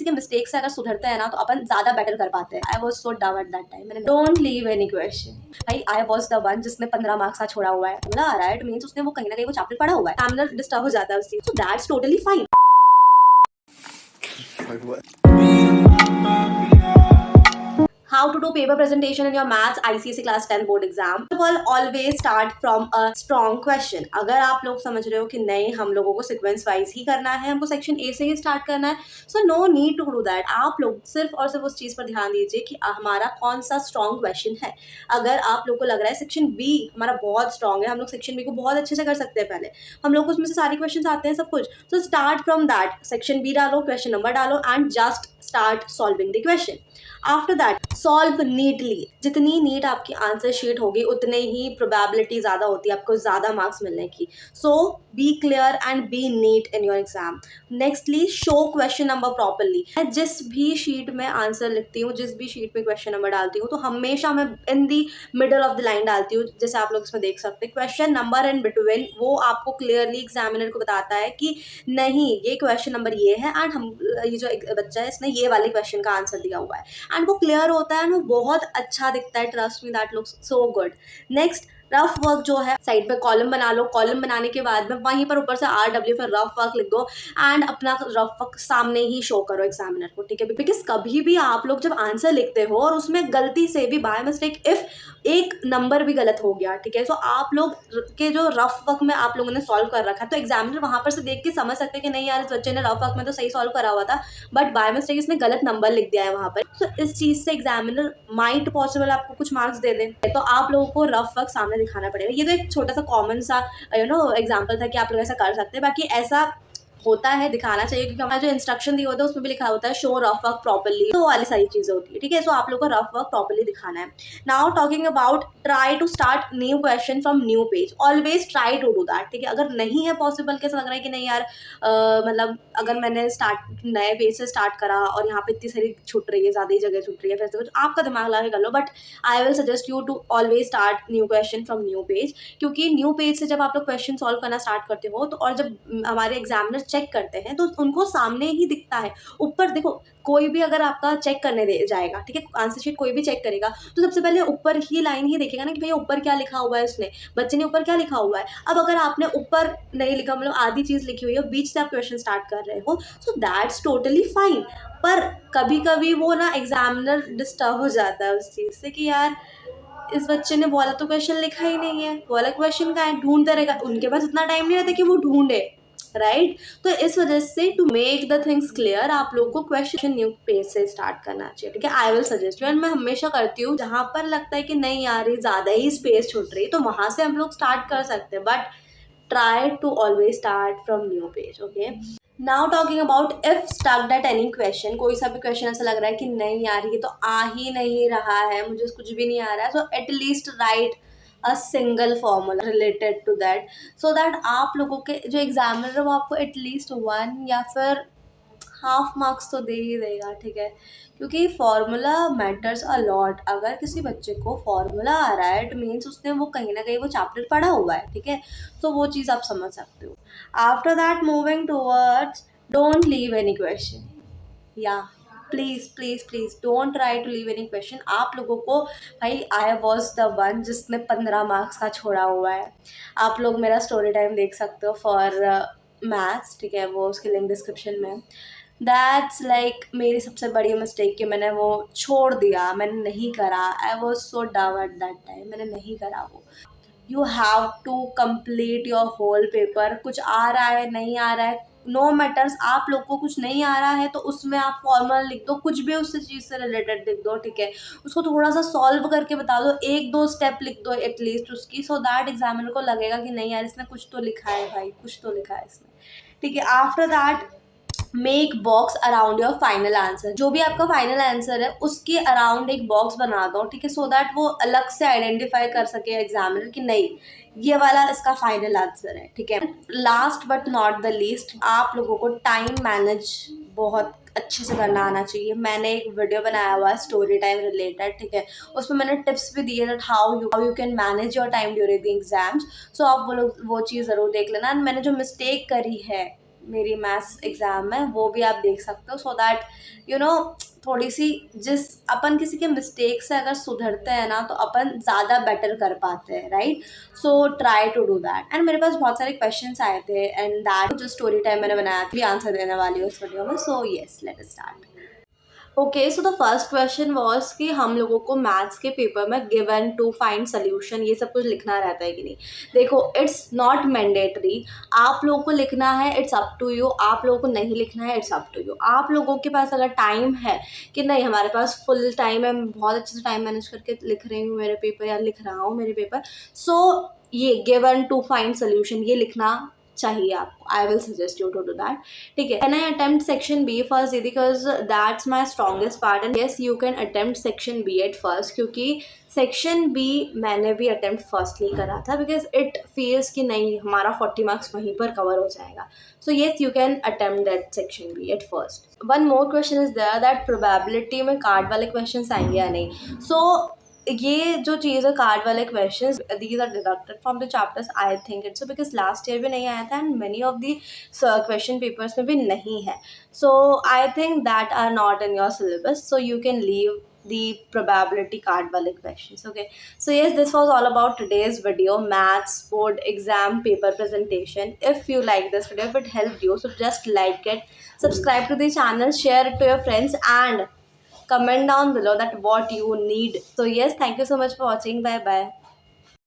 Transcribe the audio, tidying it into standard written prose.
किसी के मिस्टेक से अगर सुधरते हैं ना तो अपन ज्यादा बेटर कर पाते हैं। आई वॉज सो डम एट दैट टाइम। मैंने डोंट लीव एनी क्वेश्चन। भाई आई वॉज द वन जिसने 15 मार्क्स का छोड़ा हुआ है, बोला आ रहा है, इट मींस उसने वो कहीं ना कहीं वो चैप्टर पढ़ा हुआ है, एग्जामिनर डिस्टर्ब हो जाता है उस चीज, so that's totally fine. How to do paper presentation in your maths ICSE class 10 board exam? First of all, always start from a strong question. अगर आप लोग समझ रहे हो कि नहीं हम लोगों को सीक्वेंस वाइज ही करना है, हमको सेक्शन ए से ही स्टार्ट करना है, so no need to do that. आप लोग सिर्फ और सिर्फ उस चीज़ पर ध्यान दीजिए कि हमारा कौन सा स्ट्रॉन्ग क्वेश्चन है। अगर आप लोग को लग रहा है सेक्शन बी हमारा बहुत स्ट्रॉन्ग है, हम लोग सेक्शन बी को बहुत अच्छे से कर सकते हैं, पहले हम लोग को उसमें से सारे क्वेश्चन आते हैं सब कुछ, तो start from that, section B डालो, क्वेश्चन नंबर डालो and just start solving the question. After that solve neatly. जितनी नीट आपकी आंसर शीट होगी उतने ही प्रोबेबिलिटी ज़्यादा होती है आपको ज़्यादा मार्क्स मिलने की। So be clear and be neat in your exam. Nextly show question number properly. मैं जिस भी शीट में आंसर लिखती हूँ, जिस भी शीट में क्वेश्चन नंबर डालती हूँ, तो हमेशा मैं इन the middle of the line डालती हूँ, जैसे आप लोग इसमें देख सकते हैं क्वेश्चन नंबर इन बिटवीन। वो आपको क्लियरली एग्जामिनर को बताता है कि नहीं ये क्वेश्चन नंबर ये है एंड हम ये जो बच्चा है इसने ये वाले क्वेश्चन का आंसर दिया हुआ है, एंड वो क्लियर होता है एंड वो बहुत अच्छा दिखता है। Trust me that looks so good. Next rough work जो है, साइड पे कॉलम बना लो, कॉलम बनाने के बाद में वहीं पर ऊपर से RW फिर रफ वर्क लिख दो एंड अपना रफ वर्क सामने ही शो करो एग्जामिनर को, ठीक है। बिकॉज कभी भी आप लोग जब आंसर लिखते हो और उसमें गलती से भी बाय मिस्टेक इफ एक नंबर भी गलत हो गया, ठीक है, तो आप लोग के जो रफ वर्क में आप लोगों ने सॉल्व कर रखा है, तो एग्जामिनर वहां पर से देख के समझ सकते हैं कि नहीं यार इस बच्चे ने रफ वर्क में तो सही सॉल्व करा हुआ था, बट बाय मिस्टेक इसने गलत नंबर लिख दिया है वहां पर। तो इस चीज से एग्जामिनर माइट पॉसिबल आपको कुछ मार्क्स दे दे, तो आप लोगों को रफ वर्क सामने दिखाना पड़ेगा। ये तो एक छोटा सा कॉमन सा एग्जाम्पल था कि आप लोग ऐसा कर सकते हैं। बाकी ऐसा होता है, दिखाना चाहिए, क्योंकि हमारा जो इंस्ट्रक्शन दिया होता है उसमें भी लिखा होता है शो रफ वर्क प्रॉपर्ली, तो वाली सारी चीजें होती है, ठीक है। सो आप लोग को रफ वर्क प्रॉपर्ली दिखाना है। Now talking about try to start new question from new page. Always try to do that, ठीक है। अगर नहीं है पॉसिबल, कैसा लग रहा है कि नहीं यार मतलब अगर मैंने स्टार्ट नए पेज से स्टार्ट करा और यहाँ पे इतनी सारी छूट रही है, ज़्यादा ही जगह छूट रही है, फिर से कुछ आपका दिमाग लगा के कर लो, but I will suggest you to always start new question from new page. क्योंकि न्यू पेज से जब आप लोग क्वेश्चन सॉल्व करना स्टार्ट करते हो तो और जब हमारे एग्जामिनर चेक करते हैं तो उनको सामने ही दिखता है। ऊपर देखो, कोई भी अगर आपका चेक करने दे जाएगा, ठीक है, आंसर शीट कोई भी चेक करेगा तो सबसे पहले ऊपर ही लाइन ही देखेगा ना कि भैया ऊपर क्या लिखा हुआ है, उसने बच्चे ने ऊपर क्या लिखा हुआ है। अब अगर आपने ऊपर नहीं लिखा, मतलब आधी चीज़ लिखी हुई है, बीच से आप क्वेश्चन स्टार्ट कर रहे हो, सो दैट्स टोटली फाइन। पर कभी कभी वो ना एग्जामिनर डिस्टर्ब हो जाता है उस चीज़ से कि यार इस बच्चे ने वाला तो क्वेश्चन लिखा ही नहीं है, वाला क्वेश्चन का है, ढूंढते रहेगा, उनके पास इतना टाइम नहीं रहता कि वो ढूंढे, राइट। तो इस वजह से to make the things clear आप लोगों को क्वेश्चन न्यू पेज से स्टार्ट करना चाहिए, ठीक है। I will suggest you, and मैं हमेशा करती हूँ जहाँ पर लगता है कि नहीं यार ये ज़्यादा ही स्पेस छूट रही है तो वहाँ से हम लोग स्टार्ट कर सकते हैं, but try to always start from new page, okay. Now talking about if stucked at any question. कोई सा भी क्वेश्चन ऐसा लग रहा है कि नहीं यार ये तो आ ही नहीं रहा है, मुझे कुछ भी नहीं आ रहा है, so at least write a single formula related to that, so that आप लोगों के जो एग्जामिनर है वो आपको एटलीस्ट 1 या फिर हाफ मार्क्स तो दे ही देगा, ठीक है। क्योंकि फार्मूला मैटर्स अ लॉट। अगर किसी बच्चे को फार्मूला आ रहा है इट मीन्स उसने वो कहीं ना कहीं वो चैप्टर पढ़ा हुआ है, ठीक है, तो वो चीज़ आप समझ सकते हो। After that moving towards don't leave any question, या please please please don't try to leave any question. आप लोगों को भाई आई वॉज द वन जिसने 15 मार्क्स का छोड़ा हुआ है। आप लोग मेरा स्टोरी टाइम देख सकते हो फॉर मैथ्स, ठीक है, वो उसकी लिंक डिस्क्रिप्शन में। दैट्स लाइक मेरी सबसे बड़ी मिस्टेक कि मैंने वो छोड़ दिया, मैंने नहीं करा। आई वॉज सो डम एट दैट टाइम, मैंने नहीं करा वो। You have to complete your whole paper. कुछ आ रहा है नहीं आ रहा है नो मैटर्स, आप लोग को कुछ नहीं आ रहा है तो उसमें आप फॉर्मूला लिख दो, कुछ भी उस चीज़ से रिलेटेड लिख दो, ठीक है। उसको थोड़ा सा सॉल्व करके बता दो, 1-2 स्टेप लिख दो एटलीस्ट उसकी, सो दैट एग्जामिनर को लगेगा कि नहीं यार इसने कुछ तो लिखा है भाई, कुछ तो लिखा है इसने, ठीक है। After that make box around your final answer. जो भी आपका फाइनल आंसर है उसके अराउंड एक बॉक्स बना दो, ठीक है, सो दैट वो अलग से आइडेंटिफाई कर सके एग्जामिनर कि नहीं ये वाला इसका फाइनल आंसर है, ठीक है। Last but not the least, आप लोगों को टाइम मैनेज बहुत अच्छे से करना आना चाहिए। मैंने एक वीडियो बनाया हुआ है स्टोरी टाइम रिलेटेड, ठीक है, उसमें मैंने टिप्स भी दिए that how you can manage your time during the exams, so आप वो चीज़ ज़रूर देख लेना। मैंने जो मिस्टेक करी है मेरी मैथ्स एग्ज़ाम है वो भी आप देख सकते हो, सो दैट यू नो थोड़ी सी जिस अपन किसी के मिस्टेक से अगर सुधरते हैं ना तो अपन ज़्यादा बेटर कर पाते हैं, right? So try to do that. And मेरे पास बहुत सारे क्वेश्चंस आए थे एंड दैट जो स्टोरी टाइम मैंने बनाया भी आंसर देने वाली हूँ इस वीडियो में। So yes, let us start. Okay, so the first question was कि हम लोगों को मैथ्स के पेपर में गिवन टू फाइंड सोल्यूशन ये सब कुछ लिखना रहता है कि नहीं। देखो, इट्स नॉट मैंडेटरी, आप लोगों को लिखना है, इट्स अप टू यू। आप लोगों को नहीं लिखना है, इट्स अप टू यू। आप लोगों के पास अगर टाइम है कि नहीं हमारे पास फुल टाइम है, मैं बहुत अच्छे से टाइम मैनेज करके लिख रही हूँ मेरे पेपर या लिख रहा हूँ मेरे पेपर, सो ये गिवन टू फाइंड सोल्यूशन ये लिखना चाहिए आपको। I will suggest you to do that. ठीक है, can I attempt section B first because that's my strongest part and yes you can attempt section B at first, क्योंकि section B मैंने भी attempt first नहीं करा था because it feels कि नहीं हमारा 40 मार्क्स वहीं पर कवर हो जाएगा। So yes you can attempt that section B at first. One more question is there that probability में कार्ड वाले क्वेश्चन आएंगे या नहीं। सो ये जो चीज़ है कार्ड वाले questions these are deducted from the chapters, I think it's because last year भी नहीं आया था and many of the question papers में भी नहीं है। So I think that are not in your syllabus, so you can leave the probability card wale questions. Okay, so yes, this was all about today's video, maths board exam paper presentation. If you like this video, if it helped you, so just like it, subscribe to the channel, share it to your friends and comment down below that what you need. So yes, thank you so much for watching. Bye bye.